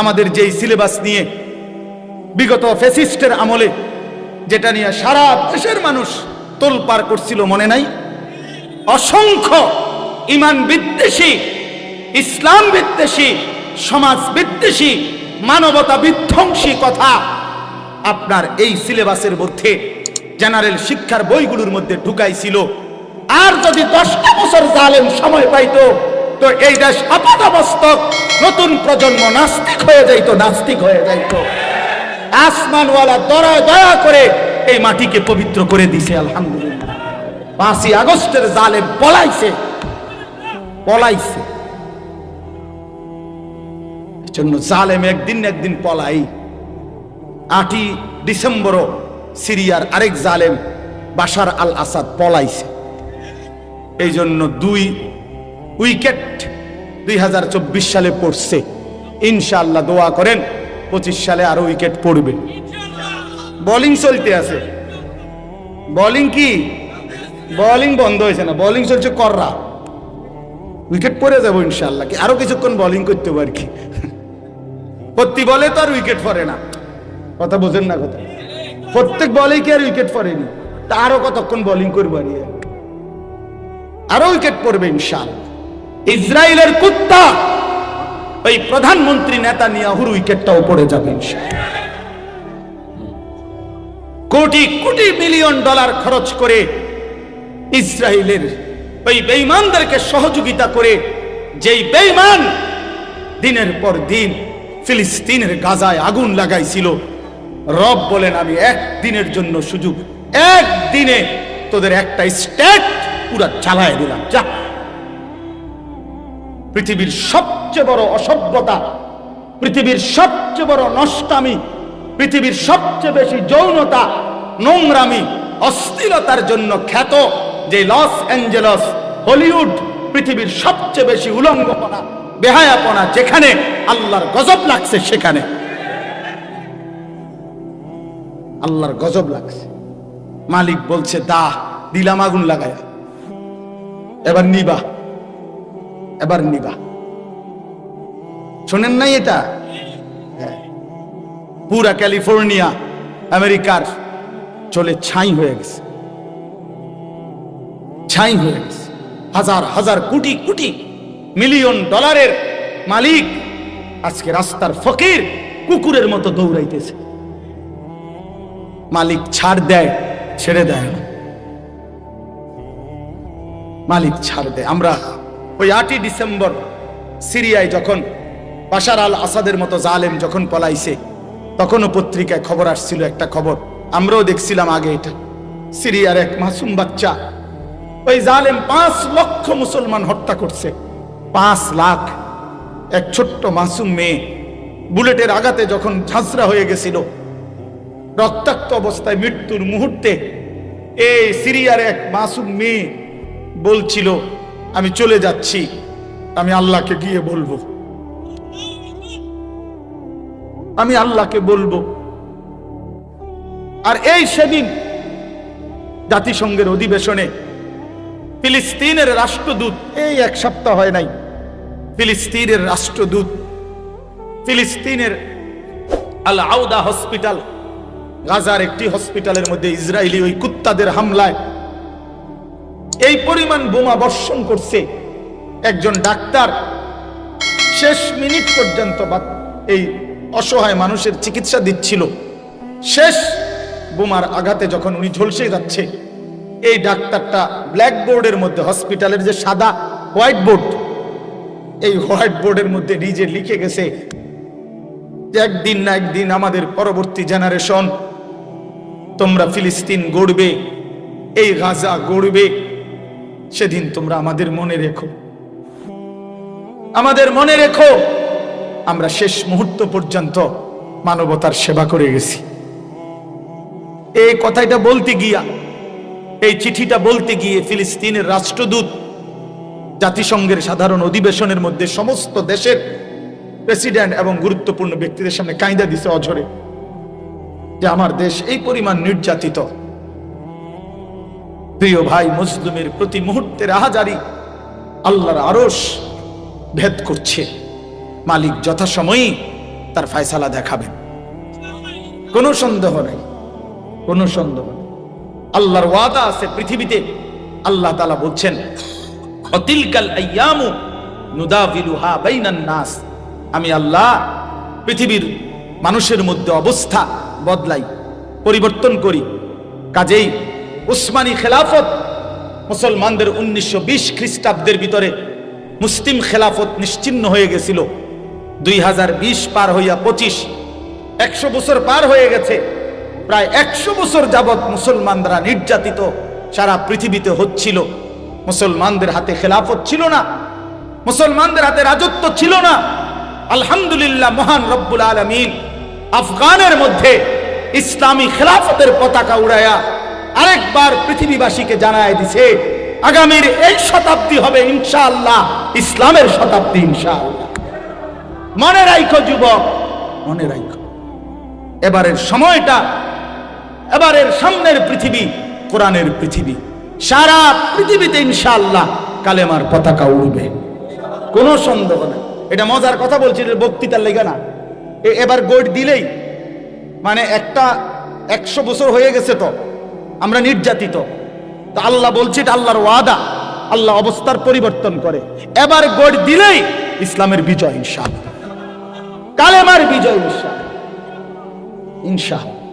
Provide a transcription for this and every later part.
আমাদের যেই সিলেবাস নিয়ে বিগত ফ্যাসিস্টের আমলে যেটা নিয়ে সারা দেশের মানুষ তোলপাড় করছিল, মনে নাই? অসংখ্য ইমান বিদ্বেষী, ইসলাম বিদ্বেষী, সমাজ বিদ্বেষী, মানবতা বিধ্বংসী কথা আপনার এই সিলেবাসের মধ্যে জেনারেল শিক্ষার বইগুলোর মধ্যে ঢুকাইছিল। আর যদি 10টা বছর জালেম সময় পাইতো তো এই দেশ আপাতমস্তক নতুন প্রজন্ম নাস্তিক হয়ে যাইতো, নাস্তিক হয়ে যাইতো। আসমানওয়ালা দয়া করে এই মাটিকে পবিত্র করে দিছে, আলহামদুলিল্লাহ। 5ই আগস্টের জালেম পলাইছে। জন্য জালেম একদিন না একদিন পলাই। 8ই ডিসেম্বরও সিরিয়ার আরেক জালেম বাশার আল আসাদ পলাইছে। এই জন্য 2 উইকেট 2024 সালে পড়ছে। ইনশাআল্লাহ দোয়া করেন 25 সালে আরো উইকেট পড়বে। বোলিং চলতে আছে। বোলিং কি? বোলিং বন্ধ হয়েছে না, বোলিং চলছে কররা। উইকেট পড়ে যাবো ইনশাআল্লাহ। কি আরো কিছুক্ষণ বোলিং করতে পারি কি? প্রতি বলে তো আর উইকেট পড়ে না, কথা বোঝেন না কথা। প্রত্যেক বলে কি আর উইকেট পড়েনি, তা আরো কতক্ষণ বোলিং করবো, আরো উইকেট পড়বে ইনশাআল্লাহ। ইসরায়েলের কুত্তা ওই প্রধানমন্ত্রী নেতানিয়াহুর উইকেটটাও পড়ে যাবে ইনশাআল্লাহ। কোটি কোটি মিলিয়ন ডলার খরচ করে ইসরায়েলের ওই বেঈমানদেরকে সহযোগিতা করে, যেই বেঈমান দিনের পর দিন ফিলিস্তিনের গাজায় আগুন লাগাইছিল, রব বলেন আমি একদিনের জন্য সুযোগ, একদিনে তোদের একটা স্টেট পুরা চালায় দিলাম। যা, পৃথিবীর সবচেয়ে বড় অসভ্যতা, পৃথিবীর সবচেয়ে বড় নষ্টামি, পৃথিবীর সবচেয়ে বেশি যৌনতা, নোংরামি, অশ্লীলতার জন্য খ্যাত যে লস অ্যাঞ্জেলস, হলিউড, পৃথিবীর সবচেয়ে বেশি উলঙ্গপনা, বেহায়াপনা, যেখানে আল্লাহর গজব লাগছে, সেখানে আল্লাহর গজব লাগছে। মালিক বলছে দিলাম আগুন লাগায়া, এবার নিবা। শোনেন নাই এটা? পুরা ক্যালিফোর্নিয়া আমেরিকার চলে ছাই হয়ে গেছে। হাজার হাজার কোটি কোটি মিলিয়ন ডলারের মালিক আজকে রাস্তার ফকির কুকুরের মতো দৌড়াইতেছে। মালিক ছাড় দেয়, ছেড়ে দেয় না। মালিক ছাড় দেয়। আমরা ওই 8ই ডিসেম্বর সিরিয়ায় যখন বাশার আল আসাদের মতো জালেম যখন পলাইছে, তখনও পত্রিকায় খবর আসছিল, একটা খবর আমরাও দেখছিলাম আগে। এটা সিরিয়ার এক মাসুম বাচ্চা, ওই জালেম 5 লক্ষ মুসলমান হত্যা করছে। 5 লাখ। এক ছোট্ট মাসুম মেয়ে বুলেটের আঘাতে যখন ঝাঁঝরা হয়ে গেছিল, রক্তাক্ত অবস্থায় মৃত্যুর মুহূর্তে এই সিরিয়ার এক মাসুম মেয়ে বলছিল, আমি চলে যাচ্ছি, আমি আল্লাহকে গিয়ে বলবো, আমি আল্লাহকে বলবো। আর এই সেদিন জাতিসংঘের অধিবেশনে ফিলিস্তিনের রাষ্ট্রদূত, এই 1 সপ্তাহ হয় নাই, ফিলিস্তিনের রাষ্ট্রদূত ফিলিস্তিনের আল আউদা হসপিটাল, গাজার একটি হসপিটালের মধ্যে ইসরায়েলি ওই কুত্তাদের হামলায় এই পরিমাণ বোমা বর্ষণ করছে। একজন ডাক্তার শেষ মিনিট পর্যন্ত এই অসহায় মানুষের চিকিৎসা দিচ্ছিল। শেষ বোমার আঘাতে যখন উনি ঝলসে যাচ্ছে, এই ডাক্তারটা ব্ল্যাকবোর্ডের মধ্যে, হসপিটালের যে সাদা হোয়াইট বোর্ড, এই হোয়াইট বোর্ডের মধ্যে নিজে লিখে গেছে যে একদিন না একদিন আমাদের পরবর্তী জেনারেশন, তোমরা ফিলিস্তিন গড়বে, এই গাজা গড়বে, সেদিন তোমরা আমাদের মনে রেখো, আমাদের মনে রেখো আমরা শেষ মুহূর্ত পর্যন্ত মানবতার সেবা করে গেছি। এই কথাটা বলতে গিয়া, এই চিঠিটা বলতে গিয়ে ফিলিস্তিনের রাষ্ট্রদূত জাতিসংঘের সাধারণ অধিবেশনের মধ্যে সমস্ত দেশের প্রেসিডেন্ট এবং গুরুত্বপূর্ণ ব্যক্তিদের সামনে কাঁইদা দিছে অঝরে, যে আমার দেশ এই পরিমাণ নির্যাতিত। প্রিয় ভাই, মুসলিমের প্রতি মুহূর্তের আহাজারি আল্লাহর আরশ ভেদ করছে। মালিক যথাসময়ে তার ফয়সালা দেখাবেন, কোনো সন্দেহ নেই, কোনো সন্দেহ নেই। আল্লাহর ওয়াদা আছে পৃথিবীতে। আল্লাহ তাআলা বলছেন, অতিলকাল আইয়ামু নুদাবিলুহা বাইনান নাস, আমি আল্লাহ পৃথিবীর মানুষের মধ্যে অবস্থা বদলাই, পরিবর্তন করি। কাজেই উসমানী খেলাফত মুসলমানদের 1920 খ্রিস্টাব্দের ভিতরে মুসলিম খেলাফত নিশ্চিহ্ন হয়ে গেছিল। 2020 পার হইয়া 25, 100 বছর পার হয়ে গেছে। প্রায় 100 বছর যাবৎ মুসলমানরা নির্যাতিত সারা পৃথিবীতে হচ্ছিল। মুসলমানদের হাতে খেলাফত ছিল না, মুসলমানদের হাতে রাজত্ব ছিল না। আলহামদুলিল্লাহ, মহান রব্বুল আলামিন আফগানের মধ্যে ইসলামী খেলাফতের পতাকা উড়াইয়া আরেকবার পৃথিবীবাসীকে জানায় দিছে, আগামীর এই শতাব্দী হবে ইনশাআল্লাহ ইসলামের শতাব্দী ইনশাআল্লাহ। মনে রাখো যুবক, মনে রাখো, এবারের সময়টা, এবারের সামনের পৃথিবী কোরআনের পৃথিবী। সারা পৃথিবীতে ইনশাআল্লাহ কালেমার পতাকা উড়বে, কোনো সন্দেহ নেই। এটা মজার কথা বলছি, বক্তৃতার লেগে না। এবার গোট দিলেই মানে 100 বছর হয়ে গেছে, তো আমরা নির্যাতিত, তো আল্লাহ বলছে এটা আল্লাহর ওয়াদা, আল্লাহ অবস্থার পরিবর্তন করে। এবার গোট দিলেই ইসলামের বিজয় ইনশাআল্লাহ, কালেমার বিজয় ইনশাআল্লাহ, ইনশাআল্লাহ।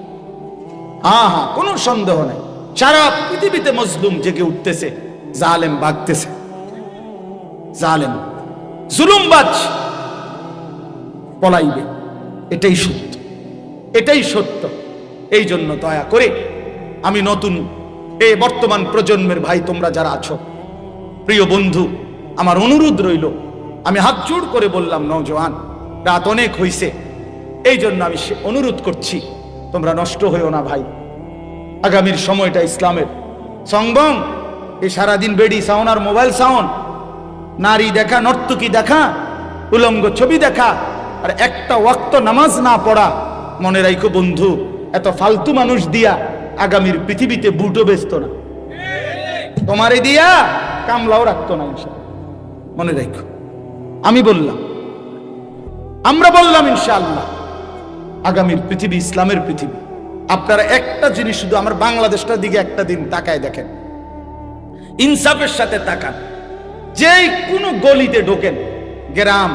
হ্যাঁ হ্যাঁ, কোনো সন্দেহ নেই। সারা পৃথিবীতে মজলুম জেগে উঠতেছে, জালেম ভাগতেছে, জালেম জুলুমবাজ পলাইবে। এটাই সত্য, এটাই সত্য। এই জন্য দয়া করে আমি নতুন এই বর্তমান প্রজন্মের ভাই তোমরা যারা আছো, প্রিয় বন্ধু, আমার অনুরোধ রইল, আমি হাত জোড় করে বললাম, নওজোয়ান, রাত অনেক হইছে, এই জন্য আমি অনুরোধ করছি, তোমরা নষ্ট হইও না ভাই। আগামীর সময়টা ইসলামের। সংবং এই সারাদিন বেডি সাউন্ড আর মোবাইল সাউন্ড, নারী দেখা, নর্তকী দেখা, উলঙ্গ ছবি দেখা, আর একটা ওয়াক্ত নামাজ না পড়া। মনে রাখো বন্ধু, এত ফালতু মানুষ দিয়া আগামীর পৃথিবীতে বুটও বেচত না, তোমারে দিয়া কামলাও রাখতো না ইনশাআল্লাহ। মনে রাখো, আমি বললাম, আমরা বললাম ইনশাআল্লাহ আগামীর পৃথিবী ইসলামের পৃথিবী। আপনারা একটা জিনিস শুধু আমার বাংলাদেশটার দিকে একটা দিন তাকায় দেখেন, ইনসাফের সাথে তাকান। যেই কোনো গলিতে ঢোকেন, গ্রাম,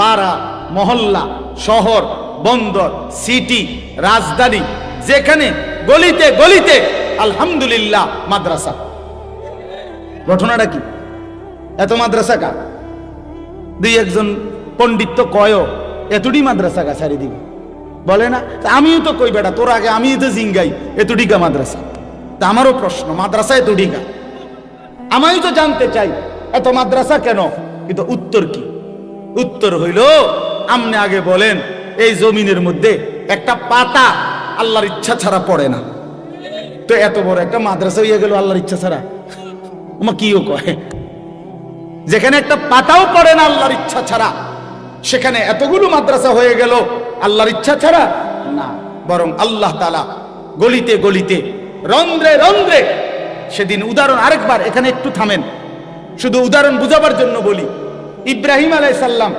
পাড়া, মহল্লা, শহর, বন্দর, সিটি, রাজধানী, যেখানে গলিতে গলিতে আলহামদুলিল্লাহ মাদ্রাসা। ঘটনাটা কি? এত মাদ্রাসা কা? দুই একজন পণ্ডিত তো কয় এতটি মাদ্রাসা কা চারিদিকে, বলে না? আমিও তো কই বেটা, তোর আগে আমি তো জিঙ্গাই এতটিকা মাদ্রাসা। তা আমারও প্রশ্ন, মাদ্রাসা এতটিকা? আমিও তো জানতে চাই এত মাদ্রাসা কেন, কিন্তু উত্তর কি? উত্তর হইল, আপনি আগে বলেন, এই জমিনের মধ্যে একটা পাতা আল্লাহর ইচ্ছা ছাড়া পড়ে না, তো এত বড় একটা মাদ্রাসা হইয়া গেল আল্লাহর ইচ্ছা ছাড়া? ওমা কিও কয়, যেখানে একটা পাতাও পড়ে না আল্লাহর ইচ্ছা ছাড়া, সেখানে এতগুলো মাদ্রাসা হয়ে গেল আল্লাহর ইচ্ছা ছাড়া না। বরং আল্লাহ তাআলা গলিতে গলিতে, রন্ধ্রে রন্ধ্রে, সেদিন উদাহরণ আরেকবার, এখানে একটু থামেন, শুধু উদাহরণ বুঝাবার জন্য বলি। ইব্রাহিম আলাইহিস সালাম,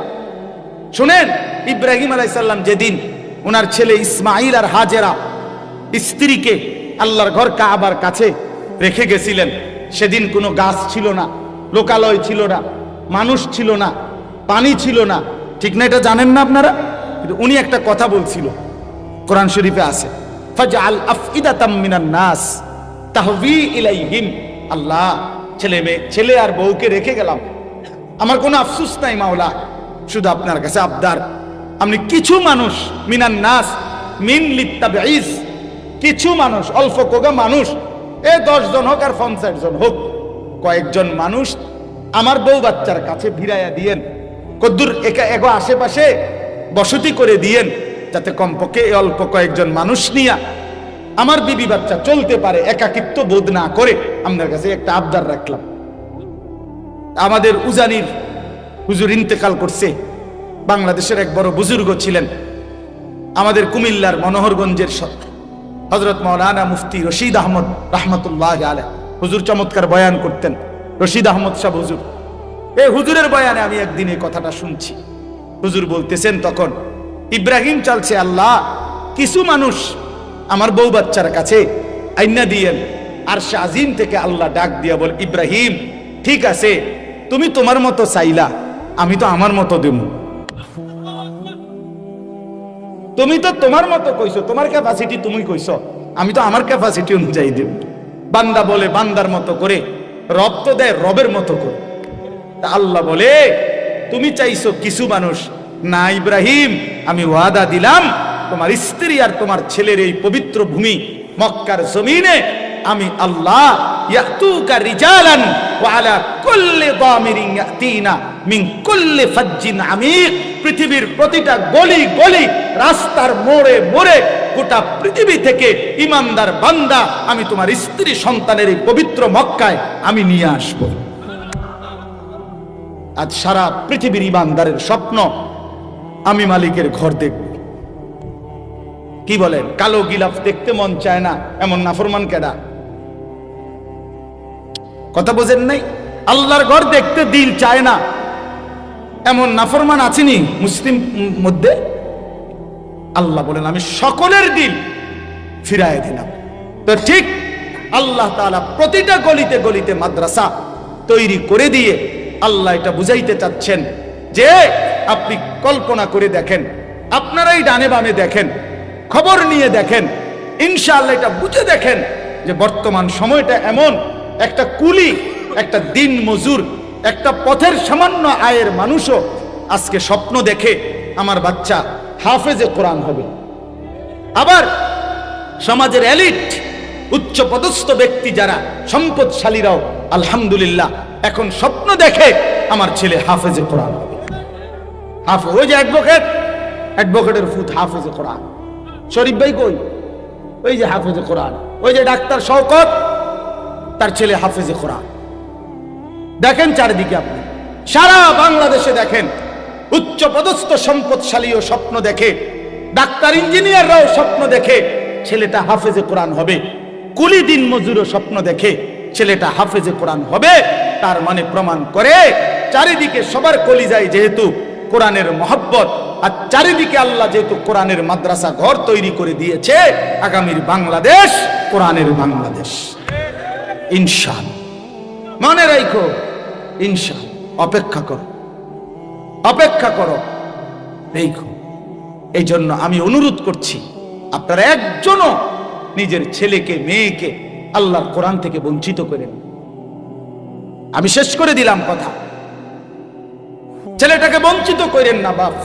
শুনেন, ইব্রাহিম আলাইহিস সালাম যেদিন ওনার ছেলে ইসমাইল আর হাজেরা স্ত্রীকে আল্লাহর ঘর কাবার কাছে রেখে গেছিলেন, সেদিন কোনো গাছ ছিল না, লোকালয় ছিল না, মানুষ ছিল না, পানি ছিল না, ঠিক না? এটা জানেন না আপনারা? কিন্তু উনি একটা কথা বলছিল, কোরআন শরীফে আছে, ফাজআল আফইদাতাম মিনান নাস তাহভি ইলাইহিম। আল্লাহ, ছেলে আর বউকে রেখে গেলাম, আমার কোনো আফসোস নাই মাওলা, শুধু আপনার কাছে আবদার, আপনি কিছু মানুষ, মিনান নাস মিন লিত্তাবিজ, কিছু মানুষ, অল্প কোগা মানুষ, 10 জন হোক আর 50 জন হোক, কয়েকজন মানুষ আমার বউ বাচ্চার কাছে ভিড়াইয়া দিয়েন, কদ্দুর এগো আশেপাশে বসতি করে দিয়েন, যাতে কমপক্ষে এই অল্প কয়েকজন মানুষ নিয়া আমার বিবি বাচ্চা চলতে পারে, একাকিত্ব বোধ না করে। আপনার কাছে একটা আবদার রাখলাম। আমাদের উজানির হুজুর ইন্তেকাল করছে, বাংলাদেশের এক বড় বুজুর্গ ছিলেন, আমাদের কুমিল্লার মনোহরগঞ্জের হযরত মাওলানা মুফতি রশিদ আহমদ রাহমাতুল্লাহি আলাইহি। হুজুর চমৎকার বয়ান করতেন, রশিদ আহমদ সাহেব হুজুর। এই হুজুরের বয়ানে আমি একদিন এই কথাটা শুনছি। হুজুর বলতেছেন তখন ইব্রাহিম চালছে, আল্লাহ কিছু মানুষ আমার বউ বাচ্চার কাছে আইনা দিয়েন। আরশে আজিম থেকে আল্লাহ ডাক দিয়া বল, ইব্রাহিম ঠিক আছে, তুমি তোমার মতো চাইলা, আমি তো আমার মতো দেব। তুমি তো তোমার মতো কইছো, তোমার ক্যাপাসিটি তুমি কইছো, আমি তো আমার ক্যাপাসিটি অনুযায়ী দেব। বান্দা বলে বান্দার মতো করে, রব তো দেয় রবের মতো করে। তা আল্লাহ বলে, তুমি চাইছো কিছু মানুষ, না ইব্রাহিম, আমি ওয়াদা দিলাম তোমার স্ত্রী আর তোমার ছেলের এই পবিত্র ভূমি মক্কার জমিনে আমি আল্লাহ ইয়াতুকা রিজালান ওয়া আলা কুল্লি দামিরিন ইয়াতিনা মিন কুল্লি ফাজ্জিন আমিক। পৃথিবীর প্রতিটা গলি গলি, রাস্তার মোড়ে মোড়ে, গোটা পৃথিবী থেকে ইমানদার বান্দা আমি তোমার স্ত্রী সন্তানের এই পবিত্র মক্কায় আমি নিয়ে আসব। আজ সারা পৃথিবীর ইমানদারের স্বপ্ন আমি মালিকের ঘর দেখব। কি বলেন? কালো গিলাফ দেখতে মন চায় না, এমন নাফরমান কেডা? কথা বোঝেন নাই? আল্লাহর ঘর দেখতে দিল চায় না, এমন নাফরমান আছেনি মুসলিম মধ্যে? আল্লাহ বলেন, আমি সকলের দিল ফিরায় দিলাম। তো ঠিক আল্লাহ তাআলা প্রতিটা গলিতে গলিতে মাদ্রাসা তৈরি করে দিয়ে আল্লাহ এটা বুঝাইতে চাচ্ছেন যে আপনি কল্পনা করে দেখেন, আপনারাই ডানে বামে দেখেন, খবর নিয়ে দেখেন, ইনশাআল্লাহ এটা বুঝে দেখেন যে বর্তমান সময়টা এমন, একটা কুলি, একটা দিন মজুর, একটা পথের সামান্য আয়ের মানুষও আজকে স্বপ্ন দেখে আমার বাচ্চা হাফেজে কোরআন হবে। আবার সমাজের এলিট, উচ্চ পদস্থ ব্যক্তি যারা সম্পদশালীরাও আলহামদুলিল্লাহ এখন স্বপ্ন দেখে আমার ছেলে হাফেজে কোরআন হবে। হাফেজ, ওই যে অ্যাডভোকেটের ফুত হাফেজে কোরআন। শরীফ ভাই কই? ওই যে হাফেজে কোরআন। ওই যে ডাক্তার শওকত, তার ছেলে হাফেজে কোরআন। দেখেন চারিদিকে আপনি, সারা বাংলাদেশে দেখেন, উচ্চ পদস্থ সম্পদশালীও স্বপ্ন দেখে, ডাক্তার ইঞ্জিনিয়াররাও স্বপ্ন দেখে ছেলেটা হাফেজে কোরআন হবে, কুলি দিন মজুরও স্বপ্ন দেখে ছেলেটা হাফেজে কোরআন হবে। তার মানে প্রমাণ করে চারিদিকে সবার কলিজায় যেহেতু কোরআনের মহব্বত, আর চারিদিকে আল্লাহ যেহেতু কোরআনের মাদ্রাসা ঘর তৈরি করে দিয়েছে, আগামীর বাংলাদেশ কোরআনের বাংলাদেশ ইনশাআল্লাহ। মনে রাখো, ইনশাআল্লাহ। অপেক্ষা করো, অপেক্ষা করো, দেখো। এই জন্য আমি অনুরোধ করছি, আপনারা একজনও নিজের ছেলেকে মেয়েকে আল্লাহর কোরআন থেকে বঞ্চিত করেন। আমি শেষ করে দিলাম কথা, ছেলেটাকে বঞ্চিত করেন না বাপ,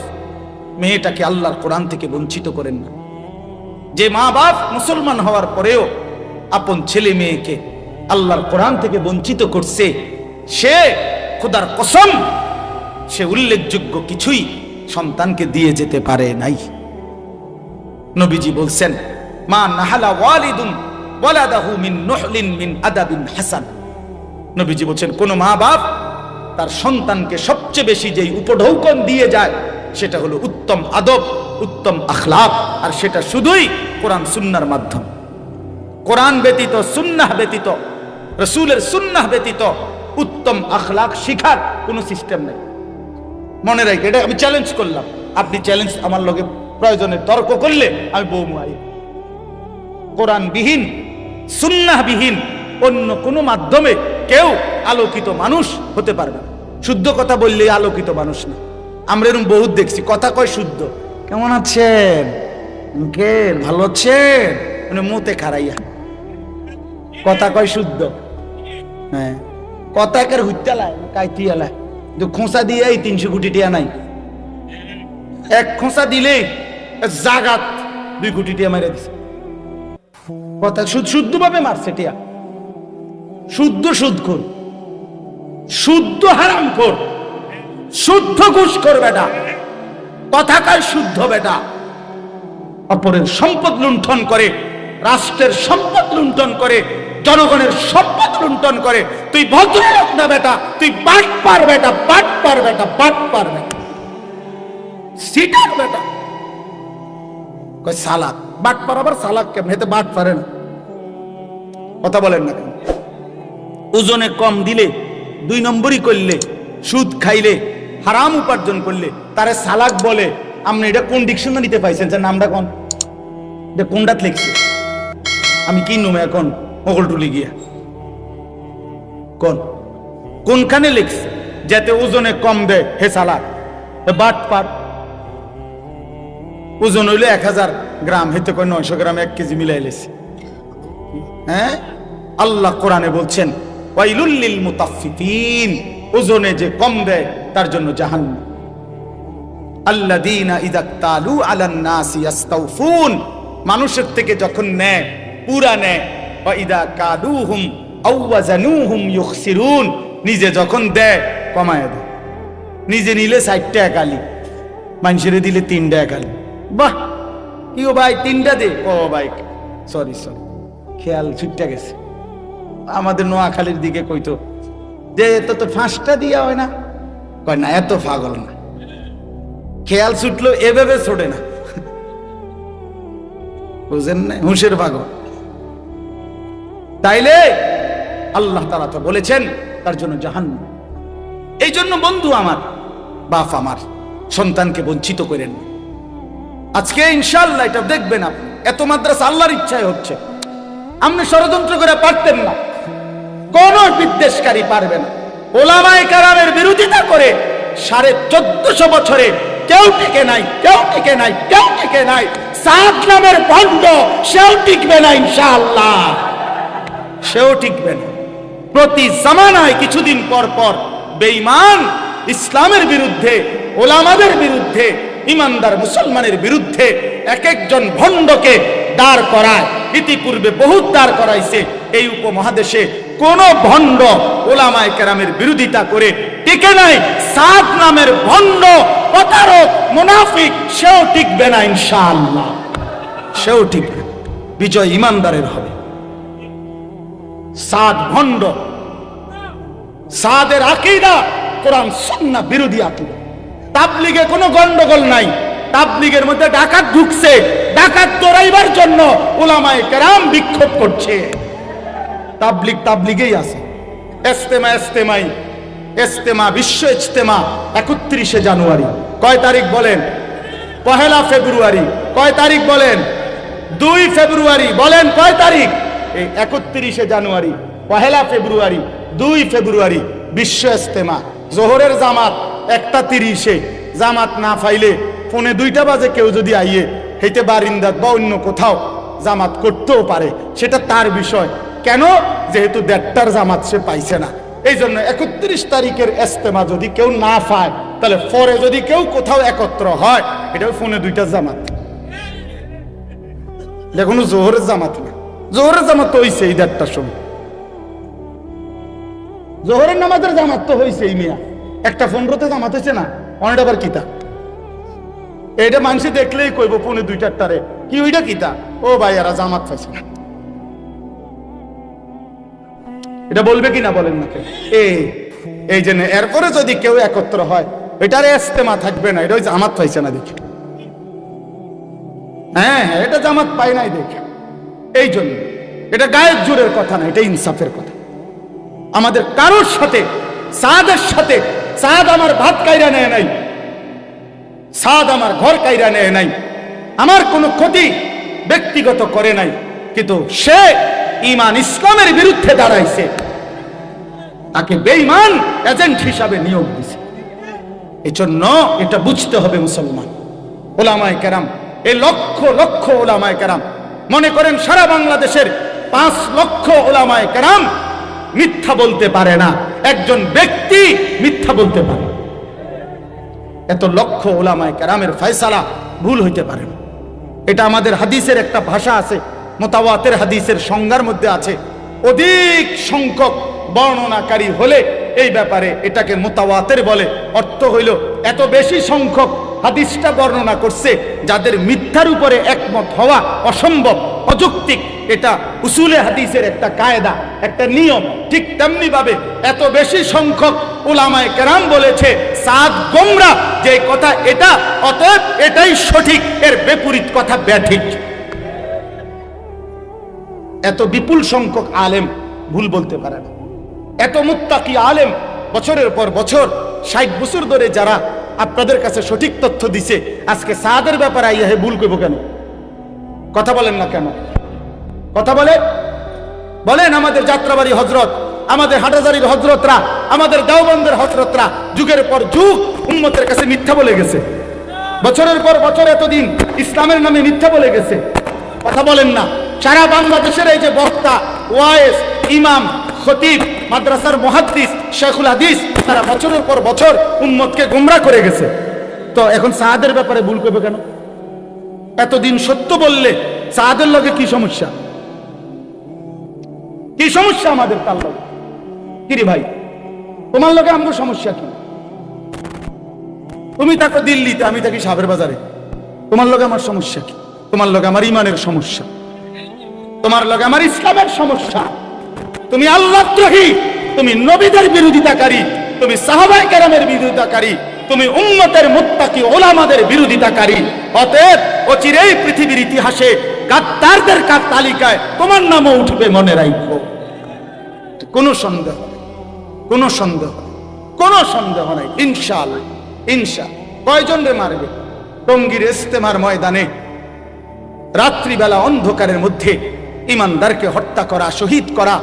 মেয়েটাকে আল্লাহর কোরআন থেকে বঞ্চিত করেন না। যে মা বাপ মুসলমান হওয়ার পরেও আপন ছেলে মেয়েকে আল্লাহর কোরআন থেকে বঞ্চিত করছে, সে খোদার কসম সে উল্লেখযোগ্য কিছুই সন্তানকে দিয়ে যেতে পারে নাই। নবীজি বলছেন, মা নাহালা ওয়ালিদুন ওয়ালাদাহু মিন নুহলিন মিন আদাবিন হাসান। নবীজি বলছেন, কোন মা বাপ তার সন্তানকে সবচেয়ে বেশি যেই উপঢৌকন দিয়ে যায় সেটা হলো উত্তম আদব, উত্তম আখলাক, আর সেটা শুধুই কোরআন সুন্নাহর মাধ্যমে। কোরআন ব্যতীত, সুন্নাহ ব্যতীত, রাসূলের সুন্নাহ ব্যতীত উত্তম আখলাক শিখার কোনো সিস্টেম নেই। মনে রাখি, এটা আমি চ্যালেঞ্জ করলাম। আপনি চ্যালেঞ্জ আমার লগে প্রয়োজনে তর্ক করলে আমি বৌমুয়াই। কোরআনবিহীন, সুন্নাহবিহীন অন্য কোনো মাধ্যমে কেউ আলোকিত মানুষ হতে পারবে না। শুদ্ধ কথা বললেই আলোকিত মানুষ না। আমরা এরকম বহুত দেখছি, কথা কয় শুদ্ধ, কেমন আছেন আঙ্কেল, ভালো আছেন, মানে মুতে খারাইয়া কথা কয় শুদ্ধ। হ্যাঁ, কথা একের হুইতালায় কাইতিয়ালায়, খোঁচা দিয়ে এই 300 কোটি টিয়া নাই, এক খোঁচা দিলে জাগাত 2 কোটি টিয়া মারা দিছে। কথা শুদ্ধ ভাবে মারছে টিয়া, শুদ্ধ সুদখোর, শুদ্ধ হারামখোর, শুদ্ধ ঘুষখোর বেটা, কথা কয় শুদ্ধ বেটা, অপরের সম্পদ লুণ্ঠন করে, রাষ্ট্রের সম্পদ লুণ্ঠন করে, জনগণের সম্পদ লুণ্ঠন করে। তুই ভদ্রলোক না বেটা, তুই বাটপার বেটা, বাটপার বেটা, বাটপার বেটা, সিটার বেটা। কয় সালাক, বাটপার আবার সালাক কেমন? হেতে বাট পারে না। কথা বলেন না কেন? ওজনে কম দিলে, 2 নম্বরই করলে, সুদ খাইলে, হারাম উপার্জন করলে তারে সালাক বলে, আপনি এটা কোন ডিকশনারিতে পাইছেন যে নামটা কোন এটা কোনটাত লিখছে আমি কি নুমে এখন ওগল টুলি গিয়া কোনখানে লিখছে যাতে ওজনে কম দেয় হে সালা বাট পাট ওজন হইলে 1000 গ্রাম হেতে কয় 900 গ্রাম 1 কেজি মিলাই লেছে হ্যাঁ আল্লাহ কোরআনে বলছেন ওয়াইলুল লিল মুতাফফিফিন ওজনে যে কম দেয় তার জন্য জাহান্নাম আল্লাযীনা ইযা তালু আলান নাসি ইস্তাউফুন মানুষের থেকে যখন নেয় পুরা নেয় ওয়া ইযা কাদুহুম আও ওয়াজানুহুম ইউখসিরুন নিজে যখন দেয় কমায় দেয় নিজে নিলে 60 টাকা কালি মানুষের দিলে 3 টাকা কালি বাহ কি ও ভাই 3টা দে ও ভাই সরি খেয়াল ছুটটা গেছে আমাদের নোয়াখালীর দিকে কইতো যে তো 5টা দিয়া হয় না কয় না এত পাগল না খেয়াল ছুটলো এভাবে ছোটে না বুঝেন না হুঁশের পাগল তাইলে আল্লাহ তাআলা তো বলেছেন তার জন্য জাহান্নাম এই জন্য বন্ধু আমার বাপ আমার সন্তানকে বঞ্চিত করেন আজকে ইনশাআল্লাহ এটা দেখবেন আপনি এত মাদ্রাসা আল্লাহর ইচ্ছায় হচ্ছে আপনি ষড়যন্ত্র করে পারতেন না কোন বিদ্বেষকারী পারবে না ওলামায়ে কেরামের বিরোধিতা করে 1450 বছরে কেউ টিকে নাই সাত নামের ভণ্ড সেও টিকবে না ইনশাআল্লাহ সেও টিকবে না প্রতি জামানায় কিছুদিন পর পর বেঈমান ইসলামের বিরুদ্ধে ওলামাদের বিরুদ্ধে ইমানদার মুসলমানের বিরুদ্ধে এক একজন ভণ্ডকে দাঁড় করায় ইতিপূর্বে বহুত দাঁড় করাইছে এই উপমহাদেশে কোন ভণ্ড ওলামায়ে কেরামের বিরোধিতা করে টিকে নাই সাত নামের ভণ্ড প্রতারক মুনাফিক সেও টিকবে না ইনশাআল্লাহ সেও টিকবে বিজয় ইমানদারের হবে সাত ভণ্ড সাদের আকীদা কোরআন সুন্নাহ বিরোধী আকীদা তাবলীগে কোনো গন্ডগোল নাই তাবলীগের মধ্যে ডাকাত ঢুকছে ডাকাত তোরাইবার জন্য উলামায়ে কেরাম বিক্ষোভ করছে তাবলীগেই আছে ইজতেমা বিশ্ব ইজতেমা 31 জানুয়ারি কয় তারিখ বলেন 1 ফেব্রুয়ারি কয় তারিখ বলেন 2 ফেব্রুয়ারি বলেন কয় তারিখ এই 31 জানুয়ারি 1 ফেব্রুয়ারি 2 ফেব্রুয়ারি বিশ্ব ইজতেমা জোহরের জামাত 1:30 জামাত না পাইলে পৌনে 2টা বাজে কেউ যদি আইয়ে হেইতে বারিন্দাত বা অন্য কোথাও জামাত করতেও পারে সেটা তার বিষয় কেন যেহেতু 1:30টার জামাত সে পাইছে না এই জন্য 31 তারিখের ইজতেমা যদি কেউ না পায় তাহলে পরে যদি কেউ কোথাও একত্র হয় এটা পৌনে 2টার জামাত দেখুন জোহরের জামাত না জোহরের জামাত তো হইছে এই 1:30টার সময় জোহরের নামাজের জামাত তো হইছে এই মিয়া 1:15 জামাত হইছে না অনেক আবার কিতা এটা মানুষ দেখলেই কইব পৌনে 2টারে কি ওইটা কিতা ও ভাই এরা জামাত পাইছে না এটা বলবে কিনা বলেন না এই জন্য এরপরে যদি কেউ একত্র হয় এটার ইজতেমা থাকবে না এটা জামাত পাইছে না দেখে হ্যাঁ এটা জামাত পাই নাই দেখে এই জন্য এটা গায়ের জোরের কথা না এটা ইনসাফের কথা আমাদের কারোর সাথে সাদের সাথে সাদ আমার ভাত কাইরা নেয় নাই সাদ আমার ঘর কাইরা নেয় নাই আমার কোনো ক্ষতি ব্যক্তিগত করে নাই কিন্তু সে ঈমান ইসলামের বিরুদ্ধে দাঁড়াইছে তাকে বেঈমান এজেন্ট হিসাবে নিয়োগ দিয়েছে এজন্য এটা বুঝতে হবে মুসলমান ওলামায়ে কেরাম এই লক্ষ লক্ষ ওলামায়ে কেরাম মনে করেন সারা বাংলাদেশের 5 লক্ষ ওলামায়ে কেরাম মিথ্যা বলতে পারে না একজন ব্যক্তি মিথ্যা বলতে পারে এত লক্ষ ওলামায়ে কেরামের ফয়সালা ভুল হইতে পারে না এটা আমাদের হাদিসের একটা ভাষা আছে মুতাওয়াতির হাদিসের সংজ্ঞার মধ্যে আছে অধিক সংখ্যক বর্ণনাকারী হলে এই ব্যাপারে এটাকে মুতাওয়াতির বলে অর্থ হইল এত বেশি সংখ্যক হাদিসটা বর্ণনা করছে যাদের মিথ্যার উপরে একমত হওয়া অসম্ভব অযৌক্তিক এটা উসুলে হাদিসের একটা কায়দা একটা নিয়ম ঠিক তেমনি ভাবে এত বেশি সংখ্যক উলামায়ে কেরাম বলেছে সাদ গোমরা যে কথা এটা অতএব এটাই সঠিক এর বিপরীত কথা ব্যাঠিক এত বিপুল সংখ্যক আলেম ভুল বলতে পারে না এত মুত্তাকি আলেম বছরের পর বছর 60 বছর ধরে যারা আপনাদের কাছে সঠিক তথ্য দিছে, আজকে সাদের ব্যাপারে আইয়া হে ভুল করবো কেন? কথা বলেন না কেন? কথা বলেন। আমাদের যাত্রাবাড়ি হজরত, আমাদের হাটাজারির হজরতরা, আমাদের দেওবন্দের হজরতরা যুগের পর যুগ উম্মতের কাছে মিথ্যা বলে গেছে, বছরের পর বছর এতদিন ইসলামের নামে মিথ্যা বলে গেছে। কথা বলেন না। সারা বাংলাদেশের এই যে বক্তা, ওয়াইজ, ইমাম, খতিব, মাদ্রাসার মুহাদ্দিস, শেখুল হাদিস, তারা বছরের পর বছর উম্মতকে গোমরা করে গেছে। তো এখন সাদের ব্যাপারে ভুল করবে কেন? এতদিন সত্য বললে সাদের লগে কি সমস্যা? কি সমস্যা আমাদের তার লগে? কিরে ভাই, তোমার লগে আমার সমস্যা কি? তুমি থাকো দিল্লিতে, আমি থাকি সাবের বাজারে, তোমার লগে আমার সমস্যা কি? তোমার লগে আমার ইমানের সমস্যা, তোমার লগে আমার ইসলামের সমস্যা। তুমি আল্লাহদ্রোহী, তুমি নবীদের বিরোধিতাকারী, তুমি সাহাবায়ে কেরামের বিরোধিতাকারী, তুমি উম্মতের মুত্তাকি ওলামাদের বিরোধিতাকারী। অতএব অচিরেই পৃথিবীর ইতিহাসে গাদ্দারদের তালিকায় তোমার নামও উঠবে, মনে রাখো। কোনো সন্দেহ, কোনো সন্দেহ, কোনো সন্দেহ নাই। ইনশাআল্লাহ, ইনশাআল্লাহ। কয়জন রে মারবে? টঙ্গীর ইস্তেমার ময়দানে রাত্রিবেলা অন্ধকারের মধ্যে ইমানদারকে হত্যা করা, শহীদ করা,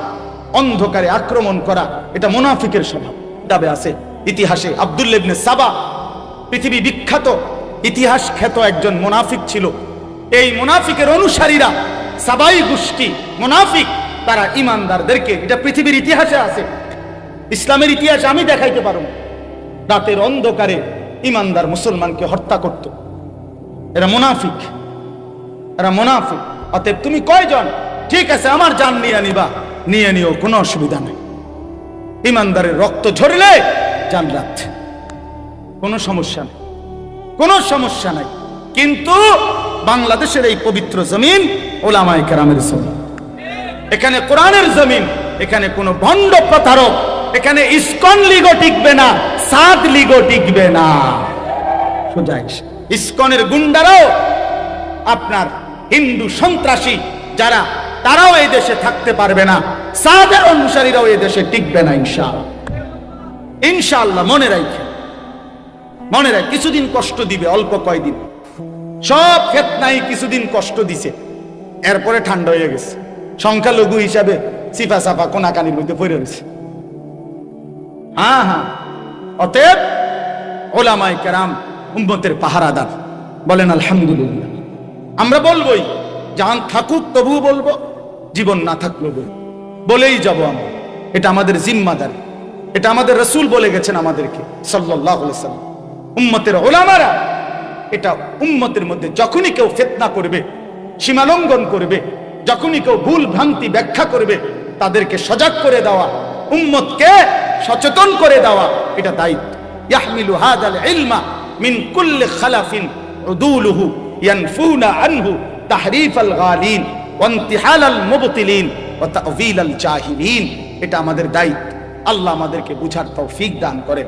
অন্ধকারে আক্রমণ করা, এটা মুনাফিকের স্বভাব। তবে আছে ইতিহাসে আব্দুল্লাহ ইবনে সাবা, পৃথিবী বিখ্যাত ইতিহাস খ্যাত একজন মুনাফিক ছিল। এই মুনাফিকের অনুসারীরা, সাবাই গোষ্ঠী মুনাফিক, তারা ইমানদারদেরকে, এটা পৃথিবীর ইতিহাসে আছে, ইসলামের ইতিহাসে আমি দেখাইতে পারব, রাতের অন্ধকারে ইমানদার মুসলমানকে হত্যা করত। এরা মুনাফিক, এরা মুনাফিক। অতএব তুমি কয়জন? ঠিক আছে, আমার জান নিয়ে নিবা, নিয়ে নিও, কোনো অসুবিধা নেই। ইমানদারের রক্ত ঝরলে জান্নাত, কোনো সমস্যা নেই, কোনো সমস্যা নাই। কিন্তু বাংলাদেশের এই পবিত্র জমিন ওলামায়ে কেরামের জমিন, এখানে কোরআনের জমিন, এখানে কোনো ভণ্ড প্রতারক, এখানে ইসকন লিগো টিকবে না, সাদ লিগো টিকবে না। সোজা ইসকনের গুন্ডারাও, আপনার হিন্দু সন্ত্রাসী যারা, তারাও এই দেশে থাকতে পারবে না, সাদের অনুসারীরাও এই দেশে টিকবে না। ইনশাআল্লাহ, ইনশাআল্লাহ। মনে রাখে, মনে রাখ, কিছুদিন কষ্ট দিবে, অল্প কয়দিন, সব ফিতনাই কিছুদিন কষ্ট দিছে, এরপরে ঠান্ডা হয়ে গেছে। সংখ্যালঘু হিসাবে সিফা সাফা কোনাকানির মধ্যে পড়ে রয়েছে। হ্যাঁ হ্যাঁ। অতএব ওলামায়ে কেরাম উম্মতের পাহারাদার। বলেন আলহামদুলিল্লাহ। আমরা বলবোই, জান থাকুক তবুও বলবো, জীবন না থাকলেও বলবো, বলেই যাব আমরা। এটা আমাদের জিম্মাদারি, এটা আমাদের রাসূল বলে গেছেন আমাদেরকে সাল্লাল্লাহু আলাইহি ওয়াসাল্লাম। উম্মতের ওলামারা, এটা উম্মতের মধ্যে যখনই কেউ ফিতনা করবে, সীমালঙ্ঘন করবে, যখনই কেউ ভুল ভ্রান্তি ব্যাখ্যা করবে, তাদেরকে সজাগ করে দেওয়া, উম্মতকে সচেতন করে দেওয়া, এটা দায়িত্ব। ইয়াহমিলু হাযাল ইলমা মিন কুল্লি খালাফিন উদুলুহু ইয়ানফুনা আনহু তাহরিফাল গালিন ওয়া ইনতিহালাল মুবতিলিন ওয়া তা'যীলাল জাহিলিন। এটা আমাদের দায়িত্ব। আল্লাহ আমাদেরকে বুঝার তৌফিক দান করেন।